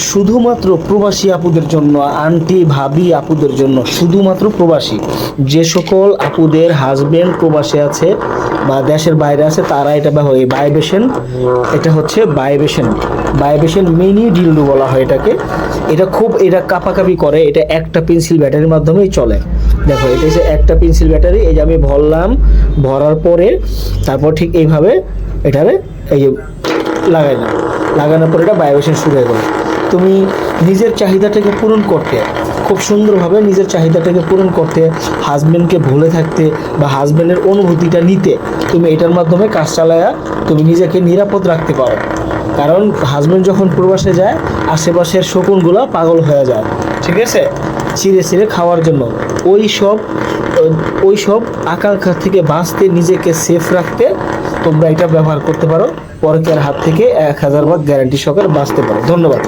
শুধুমাত্র প্রবাসী আপুদের জন্য, আন্টি ভাবি আপুদের জন্য, শুধুমাত্র প্রবাসী যে সকল আপুদের হাজবেন্ড প্রবাসে আছে বা দেশের বাইরে আছে তারা এটা ব্যবহার, এই ভাইব্রেশন, এটা হচ্ছে ভাইব্রেশন মিনি ডিলডো বলা হয় এটাকে। এটা কাঁপাকাঁপি করে, এটা একটা পেন্সিল ব্যাটারির মাধ্যমেই চলে। দেখো এটা হচ্ছে একটা পেন্সিল ব্যাটারি, এই যে আমি ভরলাম, ভরার পরে তারপর ঠিক এইভাবে এটারে এই যে লাগানোর পরে এটা ভাইব্রেশন শুরু হয়ে গেল। তুমি নিজের চাহিদাটাকে পূরণ করতে, খুব সুন্দরভাবে নিজের চাহিদাটাকে পূরণ করতে, হাজব্যান্ডকে ভুলে থাকতে বা হাজব্যান্ডের অনুভূতিটা নিতে তুমি এটার মাধ্যমে কাজ চালায়া তুমি নিজেকে নিরাপদ রাখতে পারো। কারণ হাজব্যান্ড যখন প্রবাসে যায় আশেপাশের শকুনগুলো পাগল হয়ে যায়, ঠিক আছে, চিড়ে খাওয়ার জন্য। ওই সব আকাঙ্ক্ষা থেকে বাঁচতে, নিজেকে সেফ রাখতে তোমরা এটা ব্যবহার করতে পারো। পরকীয়ার হাত থেকে 1000 ভাগ গ্যারান্টি সহকারে বাঁচতে পারো। ধন্যবাদ।